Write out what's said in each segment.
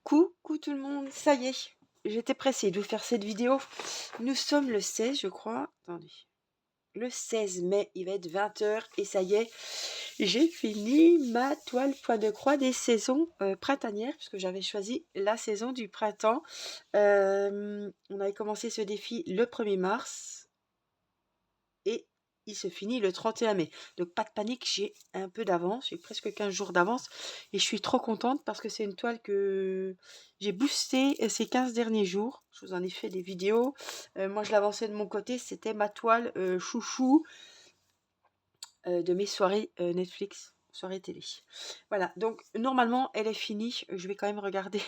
Coucou tout le monde, ça y est, j'étais pressée de vous faire cette vidéo. Nous sommes le 16, je crois. Attendez. Le 16 mai, il va être 20 h et ça y est, j'ai fini ma toile point de croix des saisons printanières puisque j'avais choisi la saison du printemps. On avait commencé ce défi le 1er mars et il se finit le 31 mai. Donc pas de panique, j'ai un peu d'avance, j'ai presque 15 jours d'avance et je suis trop contente parce que c'est une toile que j'ai boostée ces 15 derniers jours. Je vous en ai fait des vidéos. Moi je l'avançais de mon côté, c'était ma toile chouchou de mes soirées Netflix, soirées télé. Voilà, donc normalement elle est finie. Je vais quand même regarder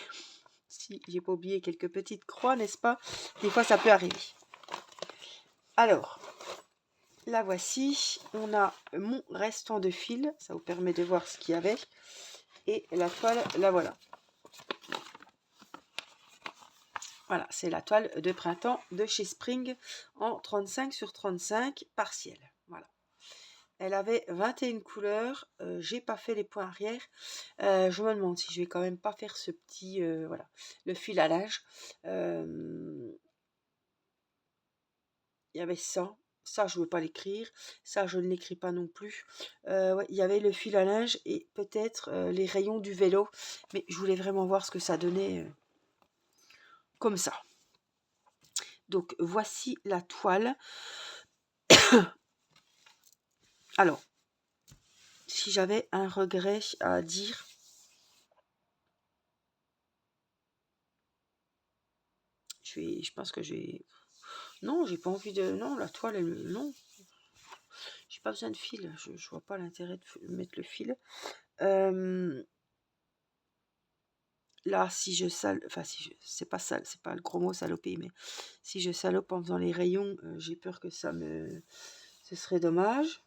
si j'ai pas oublié quelques petites croix, n'est-ce pas? Des fois ça peut arriver. Alors, la voici, on a mon restant de fil, ça vous permet de voir ce qu'il y avait, et la toile, la voilà. Voilà, c'est la toile de printemps de chez Spring en 35 sur 35 partiel. Voilà. Elle avait 21 couleurs, j'ai pas fait les points arrière. Je me demande si je vais quand même pas faire ce petit, voilà, le fil à linge. Il y avait ça. Ça, je ne veux pas l'écrire. Ça, je ne l'écris pas non plus. Ouais, il y avait le fil à linge et peut-être les rayons du vélo. Mais je voulais vraiment voir ce que ça donnait comme ça. Donc, voici la toile. Alors, si j'avais un regret à dire... Je pense que j'ai... Non, j'ai pas envie de... Non, la toile, elle... Non. J'ai pas besoin de fil. Je vois pas l'intérêt de mettre le fil. Là, si je sale, enfin, c'est pas sale, c'est pas le gros mot saloper, mais si je salope en faisant les rayons, j'ai peur que ce serait dommage.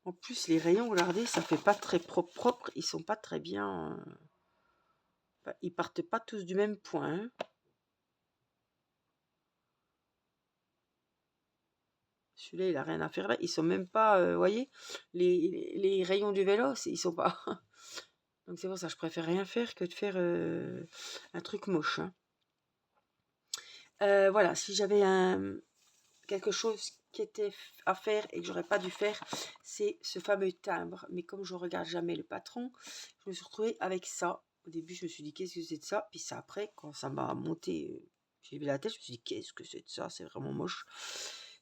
En plus, les rayons, regardez, ça fait pas très propre, ils sont pas très bien, enfin, ils partent pas tous du même point, hein. Celui-là, il a rien à faire là, ils sont même pas, vous voyez, les rayons du vélo, ils sont pas. Donc c'est pour ça, je préfère rien faire que de faire un truc moche, hein. Voilà, si j'avais quelque chose qui était à faire et que j'aurais pas dû faire, c'est ce fameux timbre. Mais comme je regarde jamais le patron, je me suis retrouvée avec ça. Au début, je me suis dit qu'est-ce que c'est de ça, puis c'est après, quand ça m'a monté, j'ai vu la tête, je me suis dit qu'est-ce que c'est de ça, c'est vraiment moche.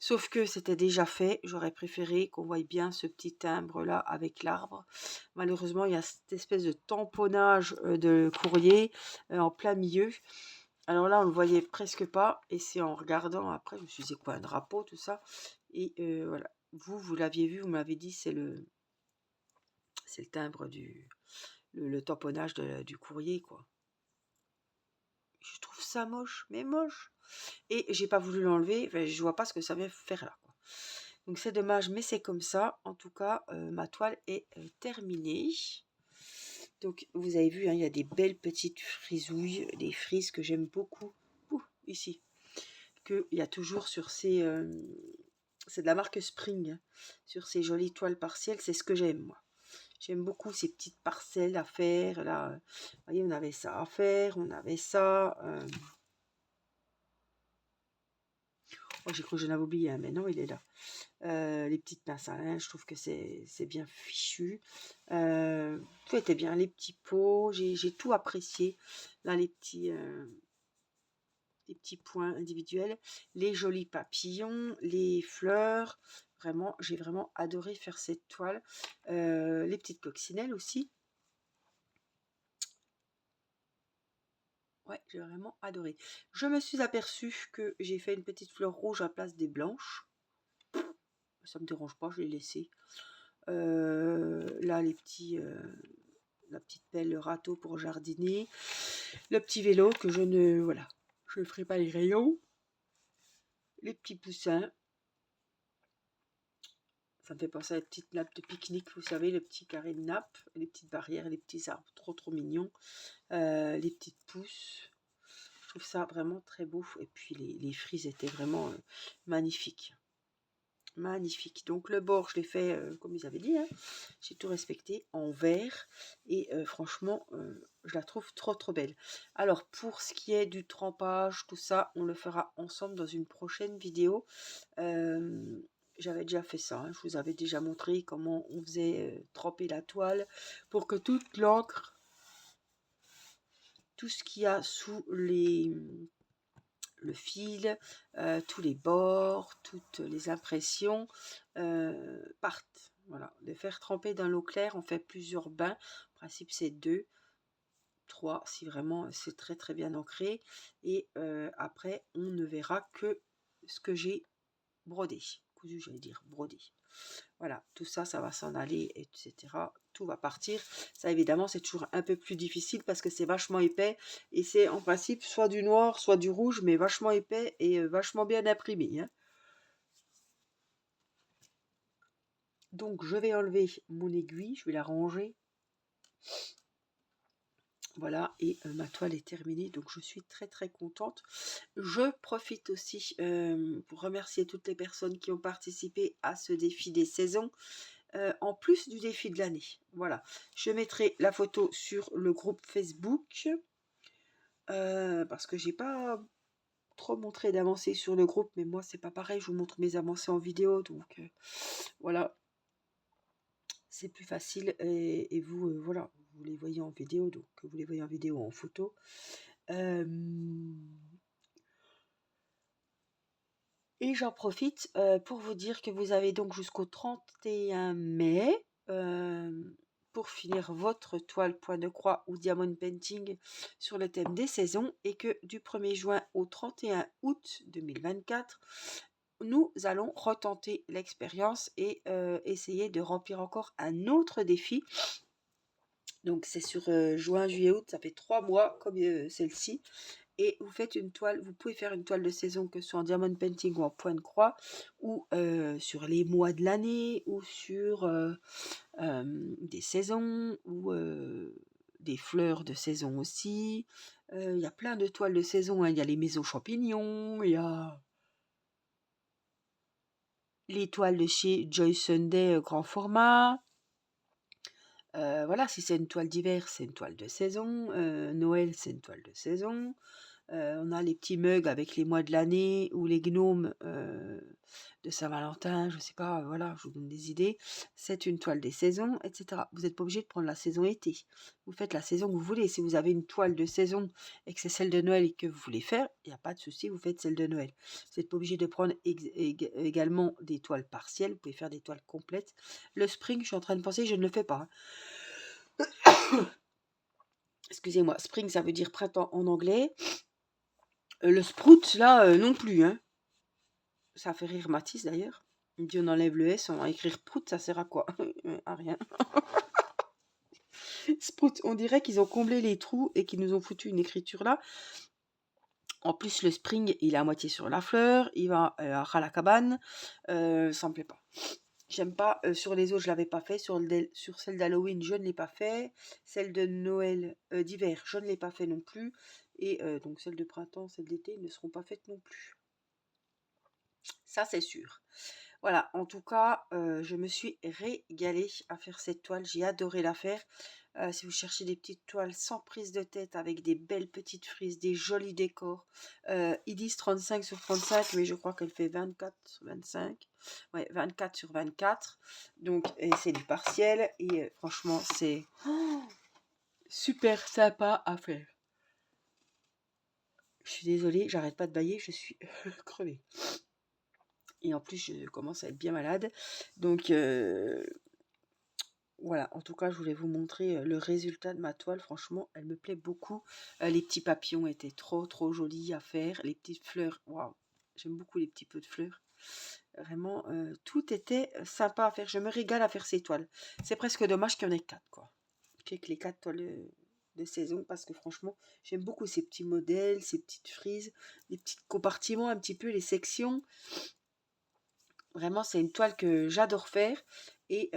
Sauf que c'était déjà fait, j'aurais préféré qu'on voie bien ce petit timbre là avec l'arbre. Malheureusement, il y a cette espèce de tamponnage de courrier en plein milieu. Alors là, on le voyait presque pas, et c'est en regardant après, je me suis dit, c'est quoi, un drapeau, tout ça. Et voilà, vous l'aviez vu, vous m'avez dit, c'est le timbre le tamponnage du courrier, quoi. Je trouve ça moche, mais moche. Et j'ai pas voulu l'enlever, enfin, je vois pas ce que ça vient faire là, quoi. Donc c'est dommage, mais c'est comme ça. En tout cas, ma toile est terminée. Donc vous avez vu, hein, il y a des belles petites frisouilles, des frises que j'aime beaucoup. Ouh, ici. Il y a toujours sur ces... c'est de la marque Spring, hein, sur ces jolies toiles partielles, c'est ce que j'aime, moi. J'aime beaucoup ces petites parcelles à faire. Là, vous voyez, on avait ça à faire, on avait ça. Oh, j'ai cru que je l'avais oublié, hein, mais non, il est là. Les petites pinces à linge, je trouve que c'est bien fichu. Tout était bien, les petits pots, j'ai tout apprécié. Là, les petits points individuels, les jolis papillons, les fleurs. Vraiment, j'ai vraiment adoré faire cette toile. Les petites coccinelles aussi. Ouais, j'ai vraiment adoré. Je me suis aperçue que j'ai fait une petite fleur rouge à place des blanches. Ça me dérange pas, je l'ai laissé. Là, la petite pelle, le râteau pour jardiner. Le petit vélo que je ne... Voilà, je ne ferai pas les rayons. Les petits poussins. Ça me fait penser à la petite nappe de pique-nique, vous savez, le petit carré de nappe, les petites barrières, les petits arbres, trop trop mignons. Les petites pousses. Je trouve ça vraiment très beau. Et puis les frises étaient vraiment magnifiques. magnifique. Donc le bord, je l'ai fait comme ils avaient dit, hein. J'ai tout respecté en vert et franchement, je la trouve trop trop belle. Alors pour ce qui est du trempage, tout ça, on le fera ensemble dans une prochaine vidéo. J'avais déjà fait ça, hein. Je vous avais déjà montré comment on faisait tremper la toile pour que toute l'encre, tout ce qu'il y a sous le fil, tous les bords, toutes les impressions partent. Voilà, de faire tremper dans l'eau claire, on fait plusieurs bains. En principe, c'est 2, 3 si vraiment c'est très très bien ancré. Et après, on ne verra que ce que j'ai brodé, cousu, j'allais dire brodé. Voilà, tout ça, ça va s'en aller, etc. Tout va partir. Ça, évidemment, c'est toujours un peu plus difficile parce que c'est vachement épais. Et c'est en principe soit du noir, soit du rouge, mais vachement épais et vachement bien imprimé, hein. Donc, je vais enlever mon aiguille, je vais la ranger. Voilà, et ma toile est terminée, donc je suis très très contente. Je profite aussi pour remercier toutes les personnes qui ont participé à ce défi des saisons. En plus du défi de l'année. Voilà, je mettrai la photo sur le groupe Facebook parce que j'ai pas trop montré d'avancées sur le groupe, mais moi c'est pas pareil, je vous montre mes avancées en vidéo, donc voilà, c'est plus facile et vous voilà, vous les voyez en vidéo, donc vous les voyez en vidéo en photo. Et j'en profite pour vous dire que vous avez donc jusqu'au 31 mai pour finir votre toile point de croix ou diamond painting sur le thème des saisons et que du 1er juin au 31 août 2024, nous allons retenter l'expérience et essayer de remplir encore un autre défi. Donc c'est sur juin, juillet, août, ça fait 3 mois comme celle-ci. Et vous faites une toile, vous pouvez faire une toile de saison que ce soit en diamond painting ou en point de croix, ou sur les mois de l'année, ou sur des saisons, ou des fleurs de saison aussi. Il y a plein de toiles de saison, hein. Il y a les maisons champignons, il y a les toiles de chez Joy Sunday grand format. Voilà, si c'est une toile d'hiver, c'est une toile de saison. Noël, c'est une toile de saison. On a les petits mugs avec les mois de l'année ou les gnomes de Saint-Valentin, je sais pas, voilà, je vous donne des idées. C'est une toile des saisons, etc. Vous n'êtes pas obligé de prendre la saison été. Vous faites la saison que vous voulez. Si vous avez une toile de saison et que c'est celle de Noël et que vous voulez faire, il n'y a pas de souci, vous faites celle de Noël. Vous n'êtes pas obligé de prendre également des toiles partielles, vous pouvez faire des toiles complètes. Le spring, je suis en train de penser, je ne le fais pas, hein. Excusez-moi, spring, ça veut dire printemps en anglais. Le sprout, là, non plus, hein. Ça fait rire Mathis, d'ailleurs. Il me dit, on enlève le S, on va écrire prout, ça sert à quoi? À rien. Sprout, on dirait qu'ils ont comblé les trous et qu'ils nous ont foutu une écriture là. En plus, le spring, il est à moitié sur la fleur, il va à ras la cabane. Ça me plaît pas. J'aime pas. Sur les autres, je l'avais pas fait. Sur celle d'Halloween, je ne l'ai pas fait. Celle de Noël d'hiver, je ne l'ai pas fait non plus. Et donc celle de printemps, celle d'été ne seront pas faites non plus. Ça, c'est sûr. Voilà, en tout cas, je me suis régalée à faire cette toile. J'ai adoré la faire. Si vous cherchez des petites toiles sans prise de tête, avec des belles petites frises, des jolis décors, ils disent 35 sur 35, mais je crois qu'elle fait 24 sur 25. Ouais, 24 sur 24. Donc, et c'est du partiel. Et franchement, c'est super sympa à faire. Je suis désolée, j'arrête pas de bailler, je suis crevée. Et en plus, je commence à être bien malade. Donc, voilà, en tout cas, je voulais vous montrer le résultat de ma toile. Franchement, elle me plaît beaucoup. Les petits papillons étaient trop, trop jolis à faire. Les petites fleurs, waouh, j'aime beaucoup les petits peu de fleurs. Vraiment, tout était sympa à faire. Je me régale à faire ces toiles. C'est presque dommage qu'il y en ait 4, quoi. Qu'il y ait que les 4 toiles de saison, parce que franchement, j'aime beaucoup ces petits modèles, ces petites frises, les petits compartiments, un petit peu les sections. Vraiment, c'est une toile que j'adore faire. Et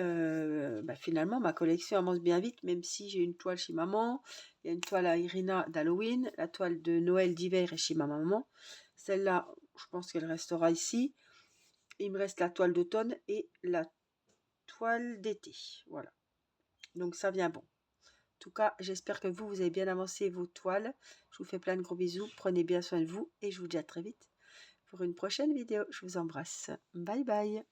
finalement, ma collection avance bien vite, même si j'ai une toile chez maman. Il y a une toile à Irina d'Halloween. La toile de Noël d'hiver est chez ma maman. Celle-là, je pense qu'elle restera ici. il me reste la toile d'automne et la toile d'été. Voilà. Donc ça vient bon. En tout cas, j'espère que vous avez bien avancé vos toiles. Je vous fais plein de gros bisous. Prenez bien soin de vous et je vous dis à très vite pour une prochaine vidéo. Je vous embrasse. Bye bye.